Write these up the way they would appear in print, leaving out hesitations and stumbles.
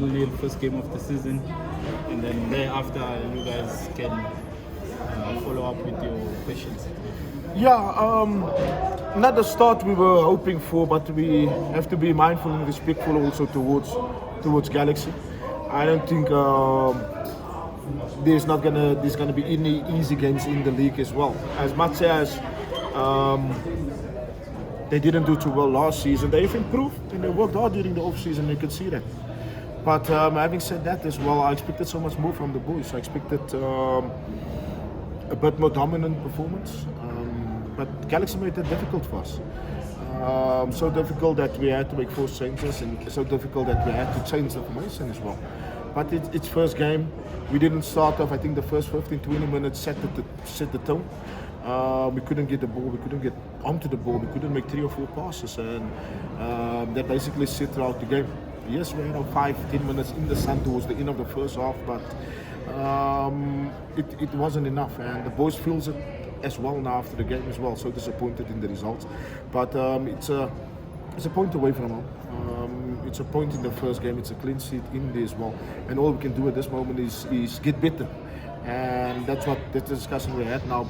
0-0, first game of the season, and then thereafter you guys can follow up with your questions. Yeah, not the start we were hoping for, but we have to be mindful and respectful also towards Galaxy. I don't think there's gonna be any easy games in the league as well. As much as they didn't do too well last season, they've improved and they worked hard during the off season. You can see that. But having said that as well, I expected so much more from the boys. I expected a bit more dominant performance. But Galaxy made it difficult for us. So difficult that we had to make 4 changes, and so difficult that we had to change the formation as well. But it's first game. We didn't start off. I think the first 15-20 minutes set the tone. We couldn't get the ball. We couldn't get onto the ball. We couldn't make 3 or 4 passes, and that basically set throughout the game. Yes, we had 5-10 minutes in the sun towards the end of the first half, but it wasn't enough, and the boys feels it as well now after the game as well. So disappointed in the results, but it's a point away from home. It's a point in the first game. It's a clean sheet in there as well, and all we can do at this moment is get better, and that's the discussion we had now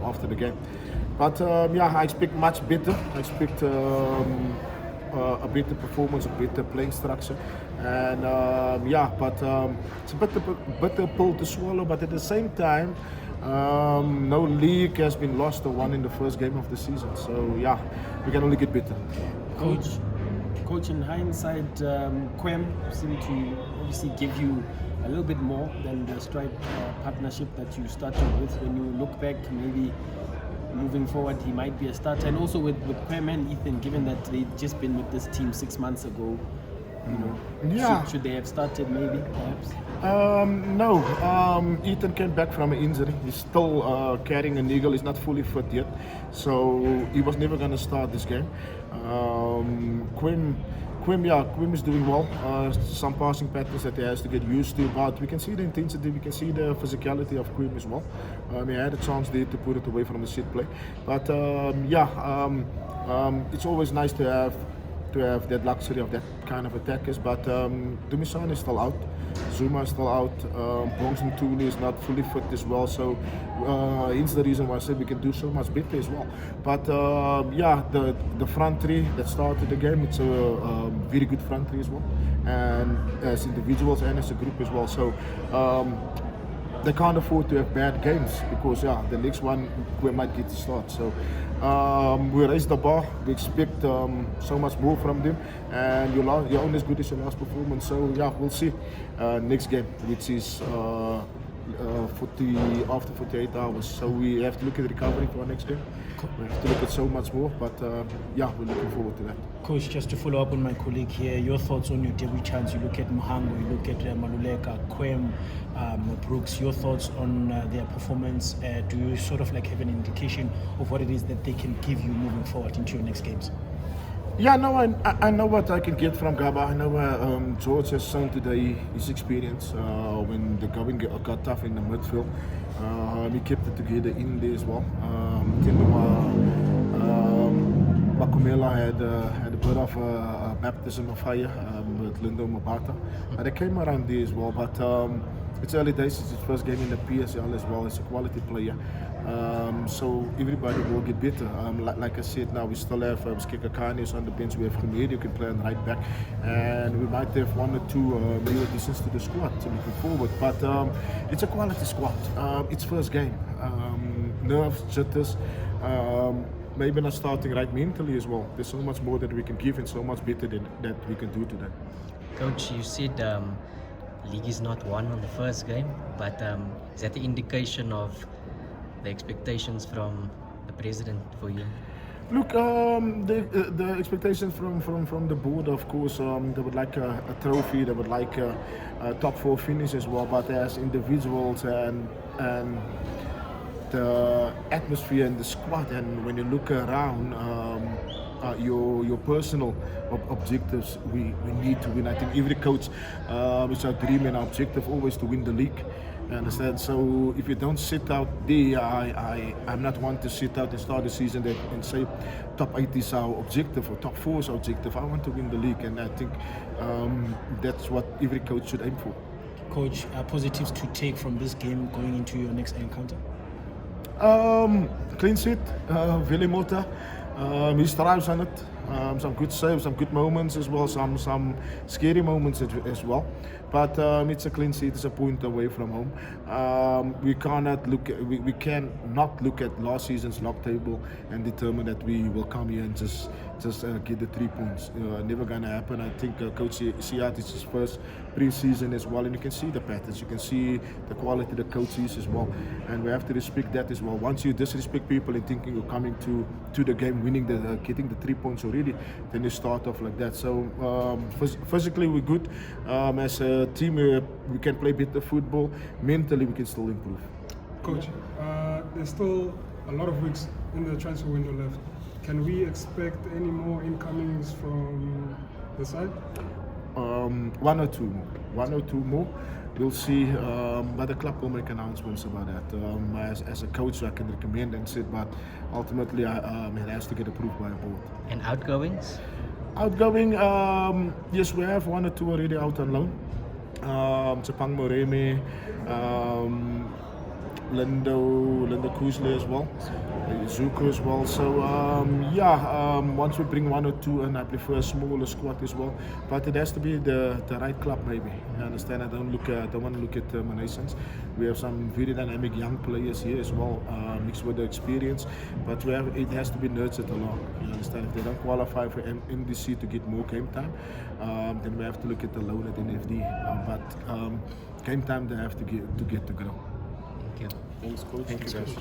after the game. But yeah, I expect much better. I expect a better performance, a better playing structure, and yeah, but it's a bitter pill to swallow. But at the same time, no league has been lost or won in the first game of the season. So yeah, we can only get better. Coach, in hindsight, Quem seemed to obviously give you a little bit more than the Stripe partnership that you started with. When you look back, maybe moving forward, he might be a starter. And also with Quem and Ethan, given that they'd just been with this team 6 months ago, you know, yeah. should they have started maybe, perhaps? No, Ethan came back from an injury. He's still carrying a niggle. He's not fully fit yet, so he was never going to start this game. Quim is doing well. Some passing patterns that he has to get used to, but we can see the intensity, we can see the physicality of Quim as well. He had a chance there to put it away from the set play, but it's always nice to have that luxury of that kind of attackers. But Dumisani is still out, Zuma is still out, Bongs and Tuli is not fully fit as well, so hence the reason why I said we can do so much better as well. But yeah, the front three that started the game, it's a very good front three as well, and as individuals and as a group as well. So they can't afford to have bad games, because yeah, the next one we might get to start. So we raised the bar. We expect so much more from them, and you're only as good as your last performance. So yeah, we'll see next game, which is after 48 hours. So we have to look at recovery for our next game. We have to look at so much more, but yeah, we're looking forward to that. Coach, just to follow up on my colleague here, your thoughts on your debut chance. You look at Muhango, you look at Maluleka, Quem, Brooks, your thoughts on their performance. Do you sort of like have an indication of what it is that they can give you moving forward into your next games? Yeah, no, I know what I can get from Gaba. I know George has shown today his experience when the going got tough in the midfield. He kept it together in there as well. Bakumela had a bit of a baptism of fire with Lindo Mabata, but they came around there as well. But it's early days. It's his first game in the PSL as well. It's a quality player, so everybody will get better. Like I said, now we still have Skikakani on the bench. We have Khumedi who can play on the right back, and we might have 1 or 2 new additions to the squad looking forward. But it's a quality squad. It's first game. Nerves, jitters. Maybe not starting right mentally as well. There's so much more that we can give and so much better that we can do today. Coach, you said league is not won on the first game, but is that the indication of the expectations from the president for you? Look, the expectations from the board, of course, they would like a trophy, they would like a top 4 finish as well, but as individuals and the atmosphere and the squad, and when you look around, your personal objectives, we need to win. I think every coach, it's our dream and our objective always to win the league, You understand? So if you don't sit out there, I'm not one to sit out and start the season and say top 8 is our objective or top 4 is our objective. I want to win the league, and I think that's what every coach should aim for. Coach, positives to take from this game going into your next encounter? Clean sheet, Willie Mota. He strives on it. Some good saves, some good moments as well, some scary moments as well. But it's a clean sheet, it's a point away from home. We cannot look at last season's log table and determine that we will come here and just get the 3 points. Never gonna happen. I think Coach Siat is his first pre-season as well, and you can see the patterns, you can see the quality the coach is as well, and we have to respect that as well. Once you disrespect people and thinking you're coming to the game winning getting the 3 points already, then you start off like that. So physically we're good. As a team we can play better football. Mentally we can still improve. Coach, there's still a lot of weeks in the transfer window left. Can we expect any more incomings from the side? One or two more. We'll see, but the club will make announcements about that. As a coach, I can recommend and say, but ultimately it has to get approved by a board. And outgoings? Outgoing, yes, we have 1 or 2 already out on loan. Tsepang Moreme, Lindo Kuzle as well, Zuko as well. So once we bring 1 or 2 in, I prefer a smaller squad as well. But it has to be the right club, maybe. You understand? I don't want to look at terminations. We have some very dynamic young players here as well, mixed with the experience. But it has to be nurtured along. You understand? If they don't qualify for MDC to get more game time, then we have to look at the loan at NFD. But game time they have to get to grow. Thank you. Thanks, coach. Thank you, Coach.